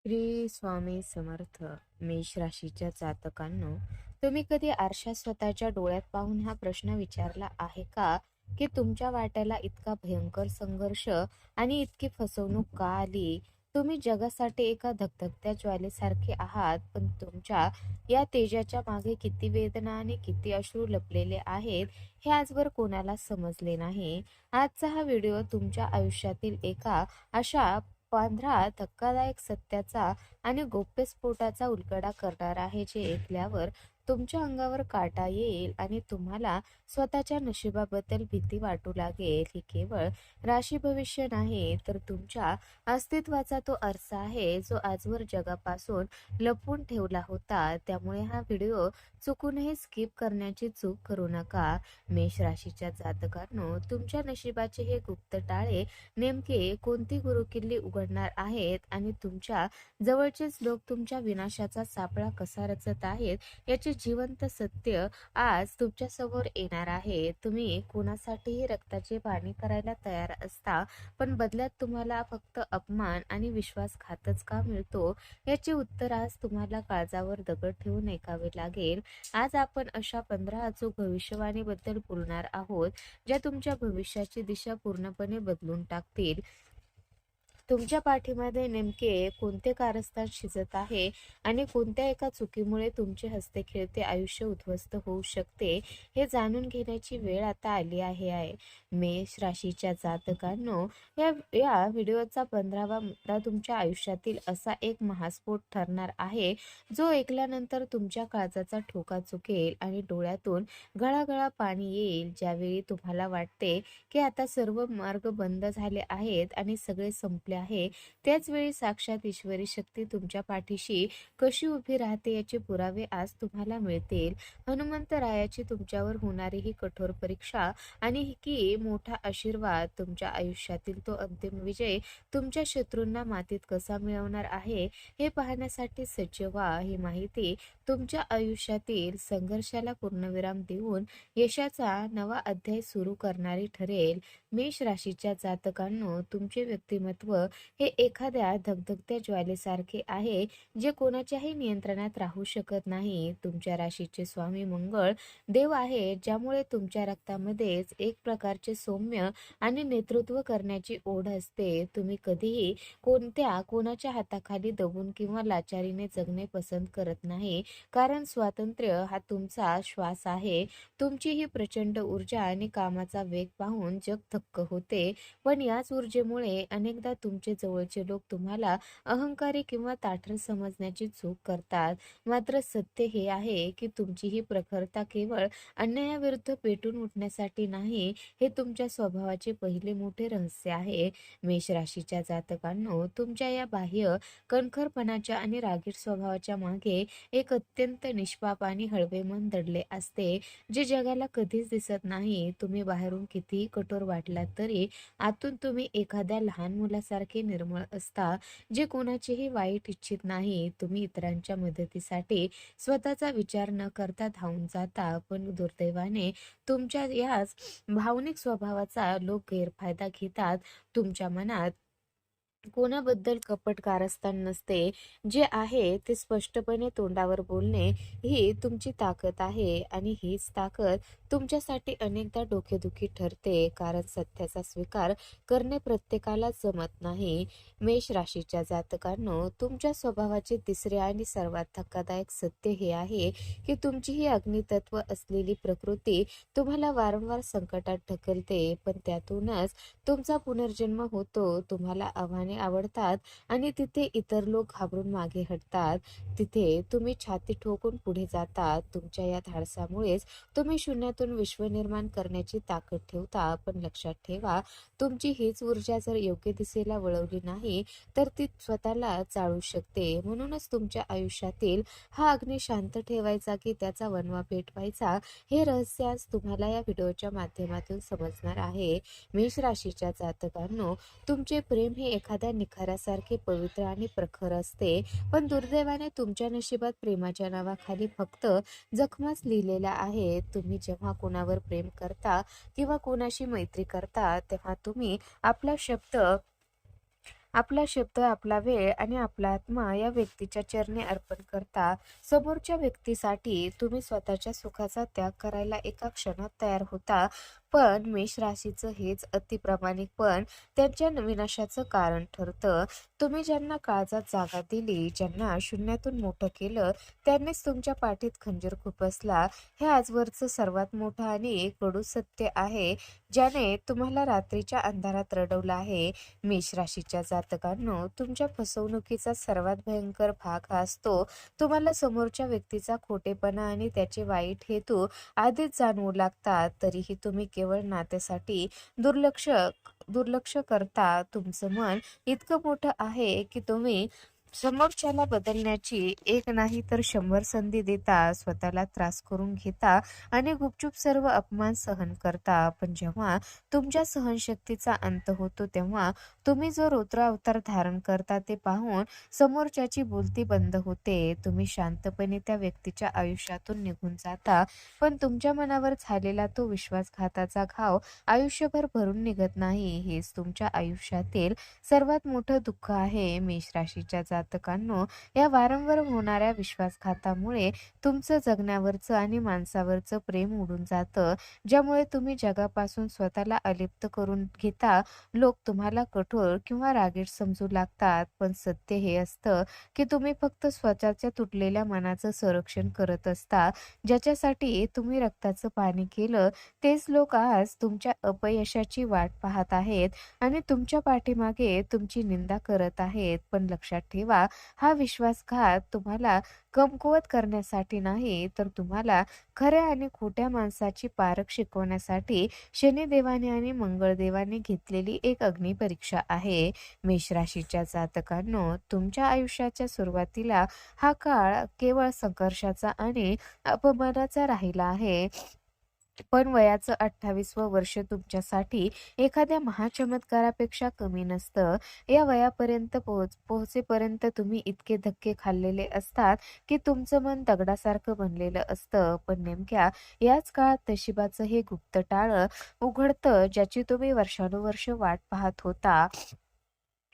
श्री स्वामी समर्थ. मेष राशीच्या जातकांनो, तुम्ही कधी आरशात स्वतःच्या डोळ्यात पाहून हा प्रश्न विचारला आहे का, की तुमच्या वाट्याला इतका भयंकर संघर्ष आणि इतकी फसवणूक का आली? तुम्ही जगासाठी एका धगधगत्या ज्वालेसारखे आहात, पण तुमच्या या तेजाच्या मागे किती वेदना आणि किती अश्रू लपलेले आहेत हे आजवर कोणाला समजले नाही. आजचा हा व्हिडिओ तुमच्या आयुष्यातील एका अशा 15 धक्कादायक सत्याचा आणि गोप्यस्फोटाचा उलगडा करणार आहे, जे ऐकल्यावर तुमच्या अंगावर काटा येईल आणि तुम्हाला स्वतःच्या नशिबाबद्दल भीती वाटू लागेल. ही केवळ राशी भविष्य नाही, तर तुमच्या अस्तित्वाचा तो आरसा आहे, जो आजवर जगापासून लपवून ठेवला होता. त्यामुळे हा व्हिडिओ चुकूनही स्किप करण्याची चूक करू नका. मेष राशीच्या जातकांनो, तुमच्या नशिबाचे हे गुप्त टाळे नेमके कोणती गुरुकिल्ली उघडणार आहेत आणि तुमच्या जवळचेच लोक तुमच्या विनाशाचा सापळा कसा रचत आहेत याचे जिवंत सत्य आज तुमच्या समोर येणार आहे. तुम्ही कोणासाठीही रक्ताचे पाणी करायला तयार असता, पण बदल्यात तुम्हाला फक्त अपमान आणि विश्वासघातच का मिळतो याचे उत्तर आज तुम्हाला काळजावर दगड ठेवून ऐकावे लागेल. आज आपण अशा 15 अचूक भविष्यवाणीबद्दल बोलणार आहोत, ज्या तुमच्या भविष्याची दिशा पूर्णपणे बदलून टाकतील. तुमच्या पाठीमध्ये नेमके कोणते कारस्थान शिजत आहे आणि कोणत्या एका चुकीमुळे तुमचे हसते खेळते आयुष्य उद्ध्वस्त होऊ शकते, हे जाणून घेण्याची वेळ आता आली आहे. मेष राशीच्या जातकांनो, या या व्हिडिओचा 15वा मुद्दा तुमच्या आयुष्यातील असा एक महास्फोट ठरणार आहे, जो ऐकल्यानंतर तुमच्या काळजाचा ठोका चुकेल आणि डोळ्यातून गळागळा पाणी येईल. ज्यावेळी तुम्हाला वाटते की आता सर्व मार्ग बंद झाले आहेत आणि सगळे संपले आहे, त्याच वेळी साक्षात ईश्वरी शक्ती तुमच्या पाठीशी कशी उभी राहते याचे पुरावे आज तुम्हाला मिळतील. हनुमंतरायाची तुमच्यावर होणारी ही कठोर परीक्षा आणि की मोठा आशीर्वाद, तुमच्या आयुष्यातील तो अंतिम विजय तुमच्या शत्रूंना मातीत कसा मिळवणार आहे हे पाहण्यासाठी सज्ज व्हा. ही माहिती तुमच्या आयुष्यातील संघर्षाला पूर्णविराम देऊन यशाचा नवा अध्याय सुरू करणारी ठरेल. मेष राशीच्या जातकांनो, तुमचे व्यक्तिमत्व हे एखाद्या धगधगत्या ज्वालेसारखे आहे, जे कोणाच्याही नियंत्रणात राहू शकत नाही. तुमच्या राशीचे स्वामी मंगळ देव आहे, ज्यामुळे तुमच्या रक्तामध्येच एक प्रकारचे सौम्य आणि नेतृत्व करण्याची ओढ असते. तुम्ही कधीही कोणाच्या हाताखाली दबून किंवा लाचारीने जगणे पसंत करत नाही, कारण स्वातंत्र्य हा तुमचा श्वास आहे. तुमची ही प्रचंड ऊर्जा आणि कामाचा वेग पाहून जग थक्क होते, पण याच ऊर्जेमुळे अनेकदा तुमचे जवळचे लोक तुम्हाला अहंकारी किंवा ताठर समजण्याची चूक करतात. मात्र सत्य हे आहे की तुमची ही प्रखरता केवळ अन्यायाविरुद्ध पेटून उठण्यासाठी नाही, हे तुमच्या स्वभावाचे पहिले मोठे रहस्य आहे. मेष राशीच्या जातकांनो, तुमच्या या बाह्य कणखरपणाच्या आणि रागीट स्वभावाच्या मागे एक अत्यंत निष्पाप आणि हळवे मन दडले असते, जे जगाला कधीच दिसत नाही. तुम्ही बाहेरून कितीही कठोर वाटलात तरी आतून तुम्ही एखाद्या लहान मुलासारखे निर्मळ असता, जे कोणाचेही वाईट इच्छित नाही. तुम्ही इतरांच्या मदतीसाठी स्वतःचा विचार न करता धावून जाता, पण दुर्दैवाने तुमच्या याच भावनिक स्वभावाचा लोक गैरफायदा घेतात. तुमच्या मनात कोणाबद्दल कपट कारस्थान नसते. जे आहे ते स्पष्टपणे तोंडावर बोलणे ही तुमची ताकद आहे, आणि हीच ताकद तुमच्यासाठी अनेकदा डोकेदुखी ठरते, कारण सत्याचा स्वीकार करणे प्रत्येकाला जमत नाही. मेष राशीच्या जातकांनो, तुमच्या स्वभावाचे तिसरे आणि सर्वात धक्कादायक सत्य हे आहे की तुमची ही अग्नितत्व असलेली प्रकृती तुम्हाला वारंवार संकटात ढकलते, पण त्यातूनच तुमचा पुनर्जन्म होतो. तुम्हाला आव्हाने आवडतात आणि तिथे इतर लोक घाबरून मागे हटतात, तिथे तुम्ही छाती ठोकून पुढे जातात. तुमच्या या धाडसामुळेच तुम्ही शून्यातून विश्व निर्माण करण्याची ताकद ठेवता, पण लक्षात ठेवा, तुमची हीच ऊर्जा जर योग्य दिशेला वळवली नाही तर ती स्वतःला जाळू शकते. म्हणूनच तुमच्या आयुष्यातील हा अग्नी शांत ठेवायचा की त्याचा वणवा पेटवायचा, हे रहस्य आज तुम्हाला या व्हिडिओच्या माध्यमातून समजणार आहे. मेष राशीच्या जातकांनो, तुमचे प्रेम हे एखाद्या निखाऱ्यासारखे पवित्र आणि प्रखर असते, पण दुर्दैवाने तुमच्या नशिबात प्रेमाच्या नावाखाली फक्त जखमाच लिहिलेल्या आहेत. तुम्ही जेव्हा कोणावर प्रेम करता किंवा कोणाशी मैत्री करता, तेव्हा तुम्ही आपला शब्द आपला शब्द, आपला वेळ आणि आपला आत्मा या व्यक्तीच्या चरणी अर्पण करता. समोरच्या व्यक्तीसाठी तुम्ही स्वतःच्या सुखाचा त्याग करायला एका क्षणात तयार होता. पण मेष राशीचं हेच अतिप्रामाणिकपण त्यांच्या विनाशाचं कारण ठरतं. तुम्ही ज्यांना काळजात जागा दिली, ज्यांना शून्यातून मोठं केलं, त्यांनीच तुमच्या पाठीत खंजीर खुपसला. हे आजवरचं सर्वात मोठं आणि कडू सत्य आहे, ज्याने तुम्हाला रात्रीच्या अंधारात रडवलं आहे. मेष राशीच्या जातकांनो, तुमच्या फसवणुकीचा सर्वात भयंकर भाग हा असतो. तुम्हाला समोरच्या व्यक्तीचा खोटेपणा आणि त्याचे वाईट हेतू आधीच जाणवू लागतात, तरीही तुम्ही केवळ नात्यासाठी दुर्लक्ष दुर्लक्ष करता. तुमचं मन इतकं मोठं आहे की तुम्ही समोरच्याला बदलण्याची एक नाही तर 100 संधी देता, स्वतःला त्रास करून घेता आणि गुपचूप सर्व अपमान सहन करता. पण जेव्हा तुमच्या सहनशक्तीचा अंत होतो, तेव्हा तुम्ही जो रौद्र अवतार धारण करता ते पाहून समोरच्याची बोलती बंद होते. तुम्ही शांतपणे त्या व्यक्तीच्या आयुष्यातून निघून जाता, पण तुमच्या मनावर झालेला तो विश्वासघाताचा घाव आयुष्यभर भरून निघत नाही. हेच तुमच्या आयुष्यातील सर्वात मोठं दुःख आहे. मेष राशीच्या जातकांनो, या वारंवार होणाऱ्या विश्वासघातामुळे तुमचं जगण्यावरचं आणि माणसावरचं प्रेम उडून जातं, ज्यामुळे तुम्ही जगापासून स्वतःला अलिप्त करून घेता. लोक तुम्हाला कठोर किंवा रागीट समजू लागतात, पण सत्य हे असतं की तुम्ही फक्त स्वतःच्या तुटलेल्या मनाचं संरक्षण करत असता. ज्याच्यासाठी तुम्ही रक्ताचं पाणी केलं, तेच लोक आज तुमच्या अपयशाची वाट पाहत आहेत आणि तुमच्या पाठीमागे तुमची निंदा करत आहेत. पण लक्षात ठेवा, हा विश्वासघात तुम्हाला कमकुवत करण्यासाठी नाही, तर तुम्हाला खऱ्या आणि खोट्या माणसाची पारख शिकवण्यासाठी शनिदेवाने आणि मंगळदेवाने घेतलेली एक अग्निपरीक्षा आहे. मेष राशीच्या जातकांनो, तुमच्या आयुष्याच्या सुरुवातीला हा काळ केवळ संघर्षाचा आणि अपमानाचा राहिला आहे. पण वयाचं 28वं वर्ष तुमच्यासाठी एखाद्या महाचमत्कारापेक्षा कमी नसतं. या वयापर्यंत पोहोचेपर्यंत तुम्ही इतके धक्के खाल्लेले असतात की तुमचं मन दगडासारखं बनलेलं असतं. पण नेमक्या याच काळात नशिबाचं हे गुप्त टाळं उघडतं, ज्याची तुम्ही वर्षानुवर्ष वाट पाहत होता.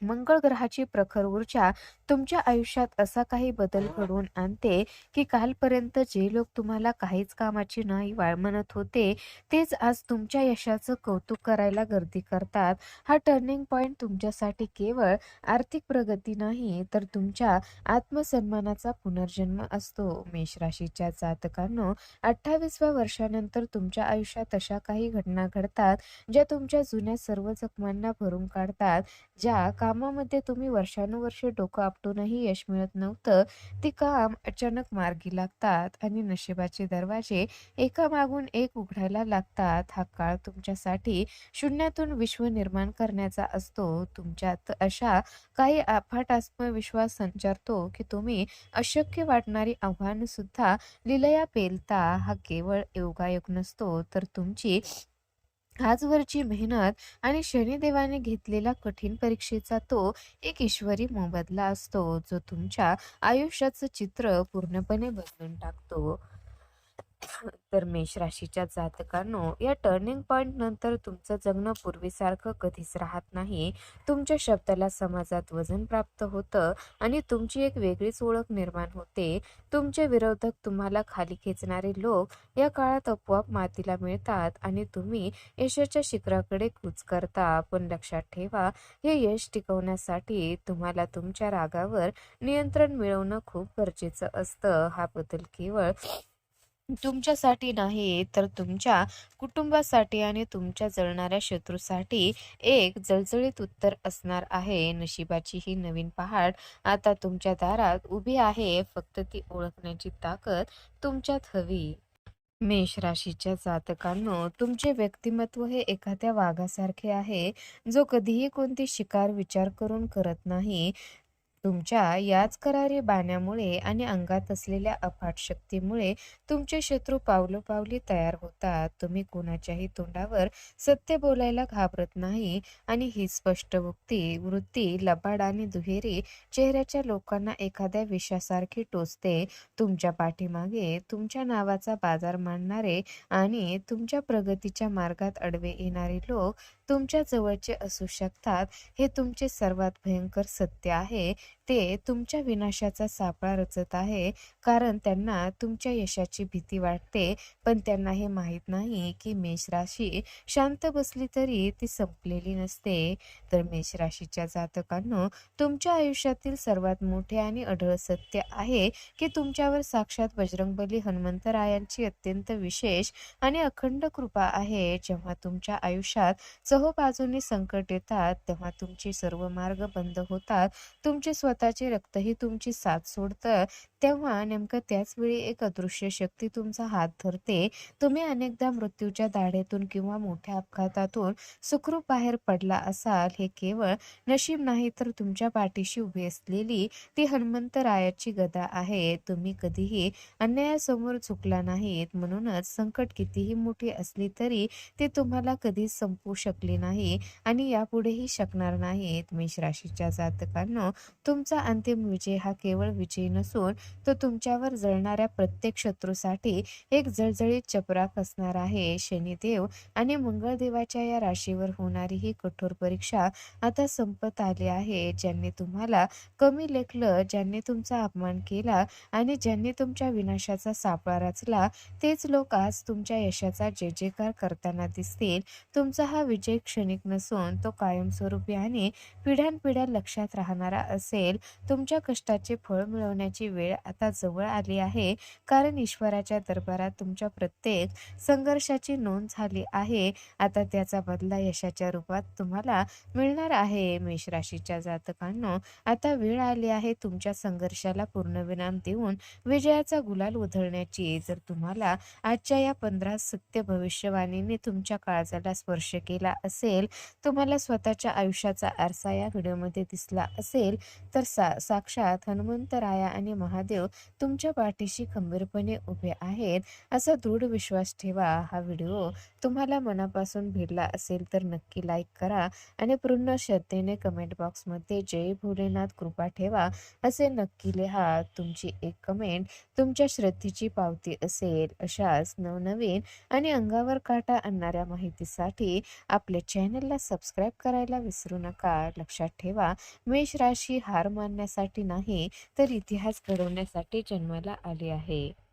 मंगळ ग्रहाची प्रखर ऊर्जा तुमच्या आयुष्यात असा काही बदल घडवून आणते की कालपर्यंत जे लोक तुम्हाला काहीच कामाची नाही म्हणत होते, तेच आज तुमच्या यशाचं कौतुक करायला गर्दी करतात. हा टर्निंग पॉइंट तुमच्यासाठी केवळ आर्थिक प्रगती नाही, तर तुमच्या आत्मसन्मानाचा पुनर्जन्म असतो. मेष राशीच्या जातकांनो, 28व्या वर्षानंतर तुमच्या आयुष्यात अशा काही घटना घडतात ज्या तुमच्या जुन्या सर्व जखमांना भरून काढतात. ज्या कामामध्ये तुम्ही वर्षानुवर्ष डोकं आपटूनही यश मिळत नव्हतं, ती काम अचानक मार्गी लागतात आणि नशिबाचे दरवाजे एकामागून एक उघडायला लागतात. हा काळ तुमच्यासाठी शून्यातून विश्व निर्माण करण्याचा असतो. तुमच्यात अशा काही अफाट आत्मविश्वास संचारतो की तुम्ही अशक्य वाटणारी आव्हानं सुद्धा लिलया पेलता. हा केवळ योगायोग नसतो, तर तुमची आजवरची मेहनत आणि शनिदेवाने घेतलेला कठीण परीक्षेचा तो एक ईश्वरी मोबदला असतो, जो तुमच्या आयुष्याचं चित्र पूर्णपणे बदलून टाकतो. तर मेष राशीच्या जातकांनो, या टर्निंग पॉइंट नंतर तुमचं जगणं पूर्वीसारखं कधीच राहत नाही. तुमच्या शब्दाला समाजात वजन प्राप्त होतं आणि तुमची एक वेगळीच ओळख निर्माण होते. तुमचे विरोधक, तुम्हाला खाली खेचणारे लोक या काळात आपोआप मातीला मिळतात आणि तुम्ही यशाच्या शिखराकडे कूच करता. पण लक्षात ठेवा, हे यश टिकवण्यासाठी तुम्हाला तुमच्या रागावर नियंत्रण मिळवणं खूप गरजेचं असतं. हा बदल केवळ तुमच्यासाठी नाही, तर तुमच्या कुटुंबासाठी आणि तुमच्या जळणाऱ्या शत्रूसाठी एक जळजळीत उत्तर असणार आहे. नशिबाची ही नवीन पहाट आता तुमच्या दारात उभी आहे. फक्त ती ओळखण्याची ताकद तुमच्यात हवी. मेष राशीच्या जातकांनो, तुमचे व्यक्तिमत्व हे एखाद्या वाघासारखे आहे, जो कधीही कोणती शिकार विचार करून करत नाही. तुमच्या याच करारी बाण्यामुळे आणि अंगात असलेल्या अफाट शक्तीमुळे तुमचे शत्रू पावलोपावली तयार होतात. तुम्ही कोणाच्याही तोंडावर सत्य बोलायला घाबरत नाही आणि ही स्पष्ट वृत्ती लबाड आणि दुहेरी चेहऱ्याच्या लोकांना एखाद्या विषासारखी टोचते. तुमच्या पाठीमागे तुमच्या नावाचा बाजार मांडणारे आणि तुमच्या प्रगतीच्या मार्गात अडवे येणारे लोक तुमच्या जवळचे असू शकतात. हे तुमचे सर्वात भयंकर सत्य आहे. ते तुमच्या विनाशाचा सापळा रचत आहे, कारण त्यांना तुमच्या यशाची भीती वाटते. पण त्यांना हे माहीत नाही की मेष राशी शांत बसली तरी ती संपलेली नसते. तर मेष राशीच्या जातकांनो, तुमच्या आयुष्यातील सर्वात मोठे आणि अढळ सत्य आहे की तुमच्यावर साक्षात बजरंगबली हनुमंतरायांची अत्यंत विशेष आणि अखंड कृपा आहे. जेव्हा तुमच्या आयुष्यात चोहोबाजूंनी संकट येतात, तेव्हा तुमचे सर्व मार्ग बंद होतात, तुमचे स्वतःचे रक्तही तुमची साथ सोडतं, तेव्हा नेमकं त्याच वेळी एक अदृश्य शक्ती तुमचा हात धरते. तुम्ही अनेकदा मृत्यूच्या दाढेतून किंवा मोठ्या अपघातातून सुखरूप बाहेर पडला असाल. हे केवळ नशीब नाही, तर तुमच्या पाठीशी उभी असलेली ती हनुमंतरायाची गदा आहे. तुम्ही कधीही अन्यायासमोर झुकला नाहीत, म्हणूनच संकट कितीही मोठी असली तरी ते तुम्हाला कधीच संपवू शकले नाही आणि यापुढेही शकणार नाहीत. मेष राशीच्या जातकांनो, तुमचा अंतिम विजय हा केवळ विजय नसून तो तुमच्यावर जळणाऱ्या प्रत्येक शत्रूसाठी एक जळजळीत चपराक असणार आहे. शनिदेव आणि मंगळदेवाच्या या राशीवर होणारी ही कठोर परीक्षा आता संपत आली आहे. ज्यांनी तुम्हाला कमी लेखलं, ज्यांनी तुमचा अपमान केला आणि ज्यांनी तुमच्या विनाशाचा सापळा रचला, तेच लोक आज तुमच्या यशाचा जय जयकार करताना दिसतील. तुमचा हा विजय क्षणिक नसून तो कायमस्वरूपी आणि पिढ्यानपिढ्या लक्षात राहणारा असेल. तुमच्या कष्टाचे फळ मिळवण्याची वेळ आता जवळ आली आहे, कारण ईश्वराच्या दरबारात तुमच्या प्रत्येक संघर्षाची नोंद झाली आहे. आता त्याचा बदला यशाच्या रूपात तुम्हाला मिळणार आहे. मेष राशीच्या जातकांनो, आता वेळ आली आहे तुमच्या संघर्षाला पूर्णविराम देऊन विजयाचा गुलाल उधळण्याची. जर तुम्हाला आजच्या या 15 सत्य भविष्यवाणीने तुमच्या काळजाला स्पर्श केला असेल, तुम्हाला स्वतःच्या आयुष्याचा आरसा या व्हिडिओमध्ये दिसला असेल, तर साक्षात हनुमंतराया आणि महादेव तुमच्या पाठीशी खंबीरपणे उभे आहेत असा दृढ विश्वास ठेवा. हा व्हिडिओ तुम्हाला मनापासून भिडला असेल तर नक्की लाईक करा आणि पूर्ण श्रद्धेने कमेंट बॉक्समध्ये जय भोलेनाथ कृपा ठेवा असे नक्की लिहा. तुमची एक कमेंट तुमच्या श्रद्धेची पावती असेल. अशाच नवनवीन आणि अंगावर काटा आणणाऱ्या माहितीसाठी आपले चॅनलला सबस्क्राईब करायला विसरू नका. लक्षात ठेवा, मेष राशी हार मानण्यासाठी नाही, तर इतिहास घडवण्यासाठी जन्माला आली आहे.